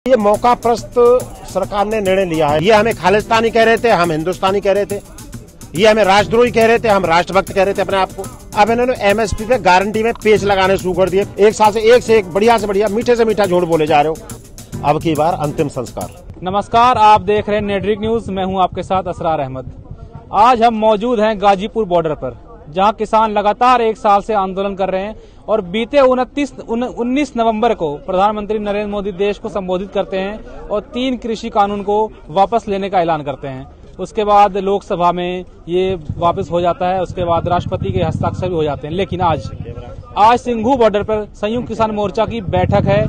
ये मौका प्रस्त सरकार ने निर्णय लिया है। ये हमें खालिस्तानी कह रहे थे, हम हिंदुस्तानी कह रहे थे। ये हमें राष्ट्रद्रोही कह रहे थे, हम राष्ट्रभक्त कह रहे थे अपने आप को। अब इन्होंने एमएसपी पे गारंटी में पेच लगाने शुरू कर दिए। एक साल से एक बढ़िया से बढ़िया मीठे से मीठा झूठ बोले जा रहे हो। अब की बार अंतिम संस्कार। नमस्कार, आप देख रहे हैं नेटरिक न्यूज। मैं हूं आपके साथ असरार अहमद। आज हम मौजूद हैं गाजीपुर बॉर्डर पर, जहां किसान लगातार एक साल से आंदोलन कर रहे हैं और बीते 19 नवंबर को प्रधानमंत्री नरेंद्र मोदी देश को संबोधित करते हैं और 3 कृषि कानून को वापस लेने का ऐलान करते हैं। उसके बाद लोकसभा में ये वापस हो जाता है, उसके बाद राष्ट्रपति के हस्ताक्षर भी हो जाते हैं। लेकिन आज सिंघू बॉर्डर पर संयुक्त किसान मोर्चा की बैठक है।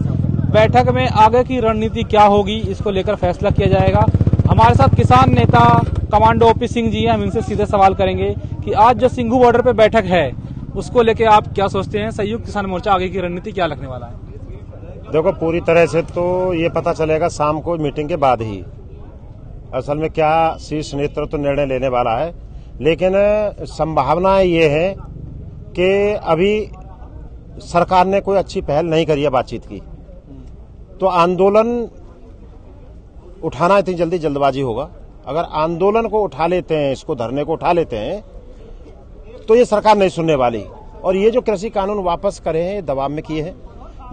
बैठक में आगे की रणनीति क्या होगी, इसको लेकर फैसला किया जाएगा। हमारे साथ किसान नेता कमांडो ओपी सिंह जी हैं। हम इनसे सीधे सवाल करेंगे कि आज जो सिंघू बॉर्डर पे बैठक है उसको लेके आप क्या सोचते हैं? संयुक्त किसान मोर्चा आगे की रणनीति क्या रखने वाला है? देखो, पूरी तरह से तो ये पता चलेगा शाम को मीटिंग के बाद ही असल में क्या शीर्ष नेतृत्व निर्णय लेने वाला है। लेकिन संभावना ये है कि अभी सरकार ने कोई अच्छी पहल नहीं करी है बातचीत की, तो आंदोलन उठाना इतनी जल्दी जल्दबाजी होगा। अगर आंदोलन को उठा लेते हैं, इसको धरने को उठा लेते हैं, तो ये सरकार नहीं सुनने वाली। और ये जो कृषि कानून वापस करे हैं, दबाव में किए हैं।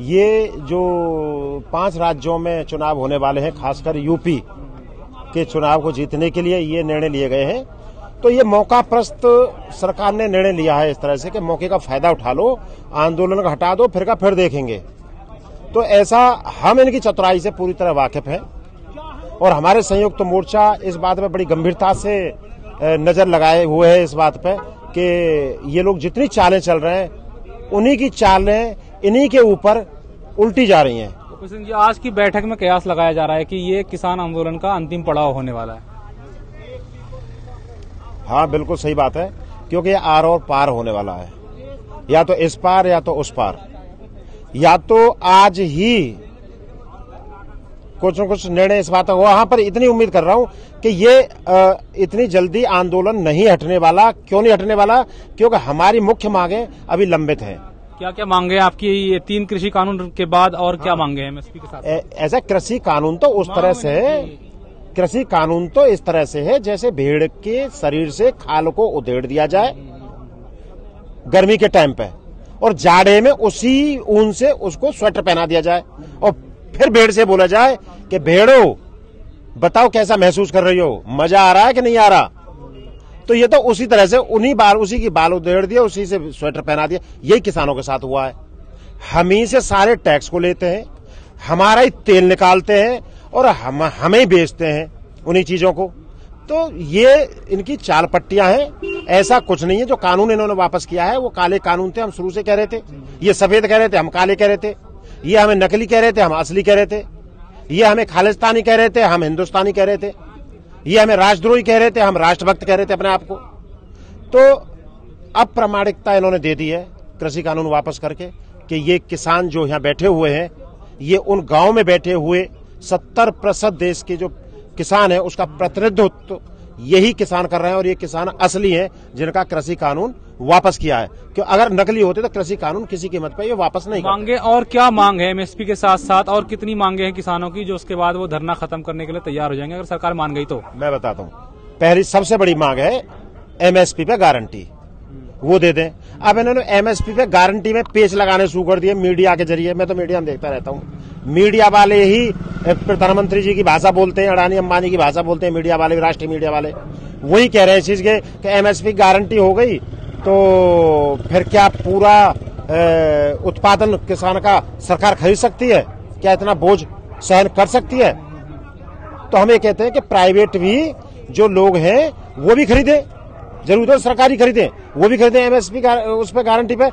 ये जो 5 राज्यों में चुनाव होने वाले हैं, खासकर यूपी के चुनाव को जीतने के लिए ये निर्णय लिए गए हैं। तो ये मौका प्रस्त सरकार ने निर्णय लिया है इस तरह से कि मौके का फायदा उठा लो, आंदोलन का हटा दो, फिर देखेंगे। तो ऐसा हम इनकी चतुराई से पूरी तरह वाकिफ हैं और हमारे संयुक्त मोर्चा इस बात में बड़ी गंभीरता से नजर लगाए हुए है इस बात पे कि ये लोग जितनी चालें चल रहे हैं, उन्हीं की चालें इन्हीं के ऊपर उल्टी जा रही हैं। सिंह जी, आज की बैठक में कयास लगाया जा रहा है कि ये किसान आंदोलन का अंतिम पड़ाव होने वाला है। हाँ, बिल्कुल सही बात है, क्योंकि ये आर और पार होने वाला है। या तो इस पार या तो उस पार, या तो आज ही कुछ न कुछ निर्णय इस बात का हुआ। वहां पर इतनी उम्मीद कर रहा हूं कि ये इतनी जल्दी आंदोलन नहीं हटने वाला। क्यों नहीं हटने वाला? क्योंकि हमारी मुख्य मांगे अभी लंबित हैं। क्या क्या मांगे आपकी? ये 3 कृषि कानून के बाद और क्या मांगे हैं एमएसपी के साथ? ऐसा कृषि कानून तो उस तरह से है, कृषि कानून तो इस तरह से है जैसे भेड़ के शरीर से खाल को उधेड़ दिया जाए गर्मी के टाइम पे, और जाड़े में उसी ऊन से उसको स्वेटर पहना दिया जाए, और फिर भेड़ से बोला जाए कि भेड़ो बताओ कैसा महसूस कर रही हो, मजा आ रहा है कि नहीं आ रहा। तो ये तो उसी तरह से उसी की बाल उधेड़ दिया, उसी से स्वेटर पहना दिया। यही किसानों के साथ हुआ है। हम ही से सारे टैक्स को लेते हैं, हमारा ही तेल निकालते हैं और हमें ही बेचते हैं उन्हीं चीजों को। तो ये इनकी चाल पट्टियां हैं। ऐसा कुछ नहीं है। जो कानून इन्होंने वापस किया है वो काले कानून थे, हम शुरू से कह रहे थे। ये सफेद कह रहे थे, हम काले कह रहे थे। ये हमें नकली कह रहे थे, हम असली कह रहे थे। ये हमें खालिस्तानी कह रहे थे, हम हिंदुस्तानी कह रहे थे। ये हमें राष्ट्रद्रोही कह रहे थे, हम राष्ट्रभक्त कह रहे थे अपने आप को। तो अब प्रामाणिकता इन्होंने दे दी है कृषि कानून वापस करके कि ये किसान जो यहाँ बैठे हुए हैं, ये उन गांव में बैठे हुए 70% देश के जो किसान है उसका प्रतिनिधित्व यही किसान कर रहे हैं, और ये किसान असली हैं जिनका कृषि कानून वापस किया है। क्यों? अगर नकली होते तो कृषि कानून किसी कीमत पर ये वापस नहीं मांगे। और क्या मांग है एमएसपी के साथ साथ, और कितनी मांगे हैं किसानों की जो उसके बाद वो धरना खत्म करने के लिए तैयार हो जाएंगे अगर सरकार मान गई तो? मैं बताता हूँ। पहली सबसे बड़ी मांग है एमएसपी पे गारंटी, वो दे दें। अब इन्होंने एमएसपी पे गारंटी में पेच लगाने शुरू कर दिए मीडिया के जरिए। मैं तो मीडिया में देखता रहता हूँ, मीडिया वाले ही प्रधानमंत्री जी की भाषा बोलते हैं, अडानी अंबानी की भाषा बोलते हैं मीडिया वाले, राष्ट्रीय मीडिया वाले वही कह रहे हैं इस चीज के कि एमएसपी गारंटी हो गई तो फिर क्या पूरा उत्पादन किसान का सरकार खरीद सकती है? क्या इतना बोझ सहन कर सकती है? तो हम ये कहते हैं कि प्राइवेट भी जो लोग हैं वो भी खरीदे, जरूर तो सरकारी खरीदे, वो भी खरीदे एमएसपी उस पर गारंटी पे।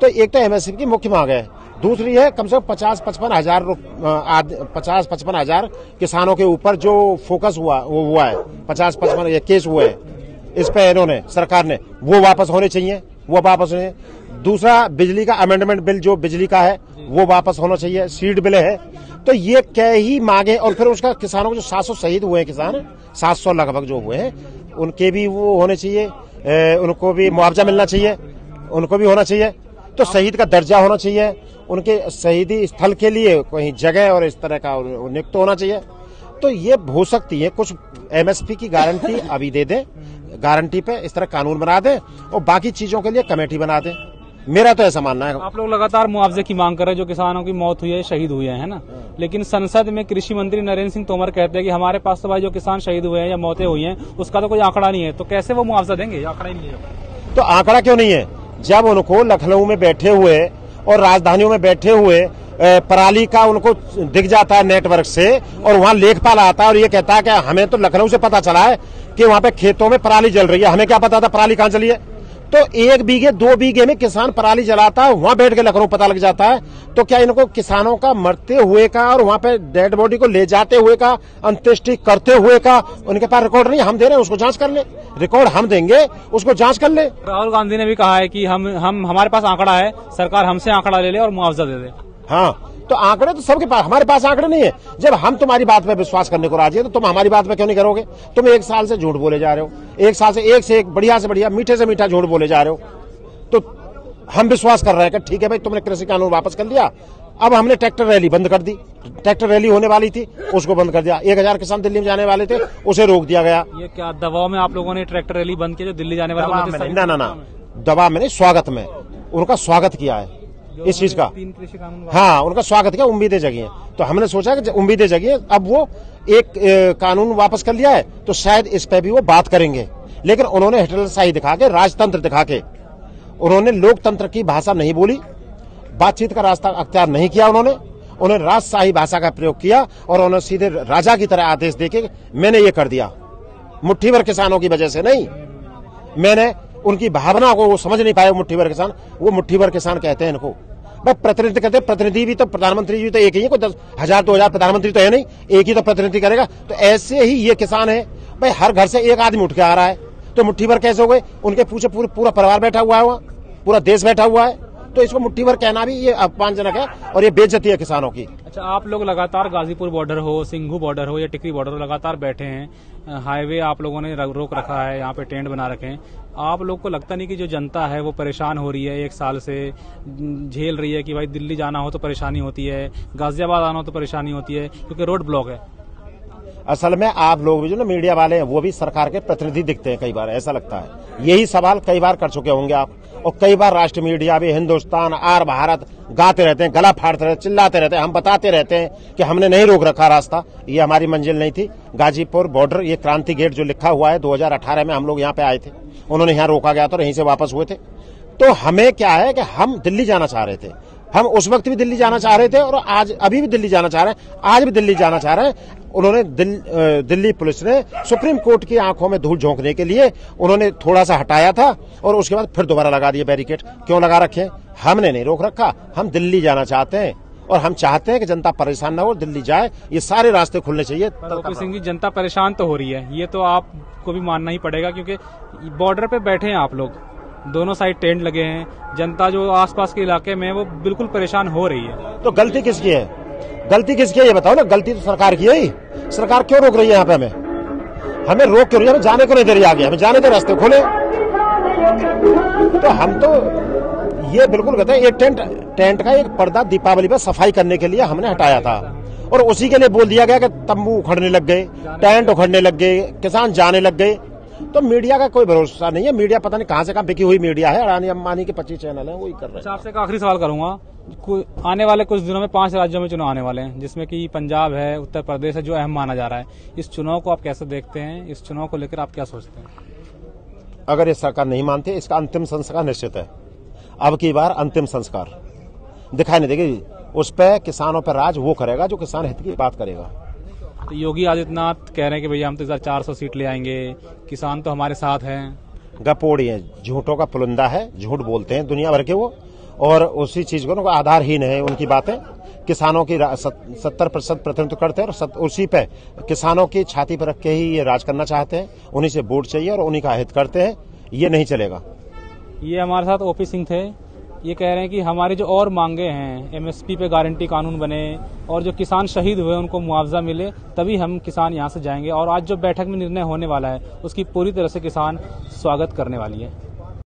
तो एक तो एमएसपी की मुख्य मांग है। दूसरी है कम से कम 50-55 हजार किसानों के ऊपर जो फोकस हुआ है, 50-55 केस हुए हैं इस पे इन्होंने सरकार ने, वो वापस होने चाहिए, वो वापस होने। दूसरा, बिजली का अमेंडमेंट बिल जो बिजली का है वो वापस होना चाहिए। सीड बिल है। तो ये क्या ही मांगे। और फिर उसका किसानों को जो 700 शहीद हुए हैं किसान, 700 लगभग जो हुए हैं, उनके भी वो होने चाहिए, उनको भी मुआवजा मिलना चाहिए, उनको भी होना चाहिए। तो शहीद का दर्जा होना चाहिए, उनके शहीदी स्थल के लिए कोई जगह और इस तरह का नियुक्त होना चाहिए। तो ये हो सकती है कुछ एमएसपी की गारंटी अभी दे दें, गारंटी पे इस तरह कानून बना दें और बाकी चीजों के लिए कमेटी बना दें। मेरा तो ऐसा मानना है। आप लोग लगातार मुआवजे की मांग कर रहे हैं, जो किसानों की मौत हुई है, शहीद हुए हैं, ना, लेकिन संसद में कृषि मंत्री नरेंद्र सिंह तोमर कहते हैं कि हमारे पास तो भाई जो किसान शहीद हुए हैं या मौतें हुई हैं उसका तो कोई आंकड़ा नहीं है, तो कैसे वो मुआवजा देंगे? आंकड़ा ही नहीं है। तो आंकड़ा क्यों नहीं है? जब उनको लखनऊ में बैठे हुए और राजधानियों में बैठे हुए पराली का उनको दिख जाता है नेटवर्क से और वहां लेखपाल आता है और ये कहता है कि हमें तो लखनऊ से पता चला है कि वहां पे खेतों में पराली जल रही है, हमें क्या पता था पराली कहां चली है। तो 1 बीघे 2 बीघे में किसान पराली जलाता है, वहां बैठ के लखनऊ पता लग जाता है। तो क्या इनको किसानों का मरते हुए का और वहां पे डेड बॉडी को ले जाते हुए का, अंत्येष्टि करते हुए का उनके पास रिकॉर्ड नहीं? हम दे रहे हैं, उसको जांच कर ले, रिकॉर्ड हम देंगे, उसको जांच कर ले। राहुल गांधी ने भी कहा है कि हम हमारे पास आंकड़ा है, सरकार हमसे आंकड़ा ले ले और मुआवजा दे दे। हाँ, तो आंकड़े तो सबके पास, हमारे पास आंकड़े नहीं है। जब हम तुम्हारी बात पे विश्वास करने को राजी है तो तुम हमारी बात पे क्यों नहीं करोगे? तुम 1 साल से झूठ बोले जा रहे हो, 1 साल से एक बढ़िया से बढ़िया, मीठे से मीठा झूठ बोले जा रहे हो। तो हम विश्वास कर रहे हैं कि ठीक है भाई, तुमने कृषि कानून वापस कर लिया। अब हमने ट्रैक्टर रैली बंद कर दी, ट्रैक्टर रैली होने वाली थी उसको बंद कर दिया। 1000 किसान दिल्ली में जाने वाले थे, उसे रोक दिया गया। ये क्या दबाव में आप लोगों ने ट्रैक्टर रैली बंद की जो दिल्ली जाने वाले? ना, दबाव में नहीं, स्वागत में उनका स्वागत किया है इस चीज का। 3 कृषि कानून, हाँ, उनका स्वागत किया, उम्मीदें जगी हैं। तो हमने सोचा कि उम्मीदें जगी हैं, अब वो एक कानून वापस कर लिया है तो शायद इस पे भी वो बात करेंगे। लेकिन उन्होंने हिटलरशाही दिखा के, राजतंत्र दिखा के, उन्होंने लोकतंत्र की भाषा नहीं बोली, बातचीत का रास्ता अख्तियार नहीं किया। उन्होंने राजशाही भाषा का प्रयोग किया और उन्होंने सीधे राजा की तरह आदेश देके मैंने ये कर दिया। मुट्ठी भर किसानों की वजह से नहीं, मैंने उनकी भावना को वो समझ नहीं पाए। मुट्ठी भर किसान, वो मुट्ठी भर किसान कहते हैं इनको। भाई प्रतिनिधि कहते हैं, प्रतिनिधि भी तो प्रधानमंत्री भी तो एक ही है, कोई 10,000 2,000 प्रधानमंत्री तो है नहीं, एक ही तो प्रतिनिधि करेगा। तो ऐसे ही ये किसान है भाई, हर घर से एक आदमी उठ के आ रहा है, तो मुट्ठी भर कैसे हो गए? उनके पीछे पूरा परिवार बैठा हुआ है, वहां पूरा देश बैठा हुआ है। तो इसको मुट्ठी भर कहना भी ये अपमानजनक है और ये बेइज्जती है किसानों की। अच्छा, आप लोग लगातार गाजीपुर बॉर्डर हो, सिंघू बॉर्डर हो या टिकरी बॉर्डर हो, लगातार बैठे हैं। हाईवे आप लोगों ने रोक रखा है, यहाँ पे टेंट बना रखे हैं। आप लोग को लगता नहीं कि जो जनता है वो परेशान हो रही है, 1 साल से झेल रही है कि भाई दिल्ली जाना हो तो परेशानी होती है, गाजियाबाद आना हो तो परेशानी होती है क्योंकि रोड ब्लॉक है? असल में आप लोग भी जो ना मीडिया वाले हैं वो भी सरकार के प्रतिनिधि दिखते हैं, कई बार ऐसा लगता है। यही सवाल कई बार कर चुके होंगे आप, और कई बार राष्ट्रीय मीडिया भी हिंदुस्तान आर भारत गाते रहते हैं, गला फाड़ते रहते, चिल्लाते रहते हैं, हम बताते रहते हैं कि हमने नहीं रोक रखा रास्ता, ये हमारी मंजिल नहीं थी। गाजीपुर बॉर्डर, ये क्रांति गेट जो लिखा हुआ है, 2018 में हम लोग यहाँ पे आए थे, उन्होंने यहाँ रोका गया था और यहीं से वापस हुए थे। तो हमें क्या है कि हम दिल्ली जाना चाह रहे थे, हम उस वक्त भी दिल्ली जाना चाह रहे थे और आज अभी भी दिल्ली जाना चाह रहे हैं, आज भी दिल्ली जाना चाह रहे हैं। उन्होंने दिल्ली पुलिस ने सुप्रीम कोर्ट की आंखों में धूल झोंकने के लिए उन्होंने थोड़ा सा हटाया था और उसके बाद फिर दोबारा लगा दिए बैरिकेड। क्यों लगा रखे? हमने नहीं रोक रखा, हम दिल्ली जाना चाहते हैं और हम चाहते हैं कि जनता परेशान न हो, दिल्ली जाए, ये सारे रास्ते खुलने चाहिए। ओपी सिंह जी, जनता परेशान तो हो रही है, ये तो आपको भी मानना ही पड़ेगा क्योंकि बॉर्डर पे बैठे हैं आप लोग, दोनों साइड टेंट लगे हैं, जनता जो आसपास के इलाके में वो बिल्कुल परेशान हो रही है। तो गलती किसकी है? गलती किसकी है ये बताओ ना। गलती तो सरकार की है। सरकार क्यों रोक रही है यहाँ पे? हमें रोक क्यों रही है? हमें जाने को नहीं दे रही आगे, हमें जाने दे, रास्ते खोले। तो हम तो ये बिल्कुल कहते हैं, ये टेंट का एक पर्दा दीपावली पर सफाई करने के लिए हमने हटाया था और उसी के लिए बोल दिया गया कि तंबू उखड़ने लग गए, टेंट उखड़ने लग गए, किसान जाने लग गए। तो मीडिया का कोई भरोसा नहीं है। मीडिया पता नहीं कहां से कहां बिकी हुई मीडिया है, अडानी अंबानी के 25 चैनल हैं, वही कर रहे हैं। आपसे एक आखिरी सवाल करूंगा, आने वाले कुछ दिनों में 5 राज्यों में चुनाव आने वाले हैं, जिसमें कि पंजाब है, उत्तर प्रदेश है, जो अहम माना जा रहा है। इस चुनाव को आप कैसे देखते हैं? इस चुनाव को लेकर आप क्या सोचते हैं? अगर ये सरकार नहीं मानती, इसका अंतिम संस्कार निश्चित है। अब की बार अंतिम संस्कार दिखाई नहीं देगी, उस पर किसानों पर राज वो करेगा जो किसान हित की बात करेगा। तो योगी आदित्यनाथ कह रहे हैं कि भैया हम तो 400 सीट ले आएंगे, किसान तो हमारे साथ हैं। गपोड़ी है, झूठों का पुलिंदा है, झूठ बोलते हैं दुनिया भर के वो, और उसी चीज को आधारहीन है उनकी बातें। किसानों की 70% प्रतिनिधित्व करते हैं और उसी पे किसानों की छाती पर रख के ही ये राज करना चाहते हैं, उन्हीं से वोट चाहिए और उन्हीं का हित करते हैं। ये नहीं चलेगा। ये हमारे साथ ओपी सिंह थे, ये कह रहे हैं कि हमारी जो और मांगे हैं, एमएसपी पे गारंटी कानून बने और जो किसान शहीद हुए उनको मुआवजा मिले, तभी हम किसान यहाँ से जाएंगे। और आज जो बैठक में निर्णय होने वाला है उसकी पूरी तरह से किसान स्वागत करने वाली है।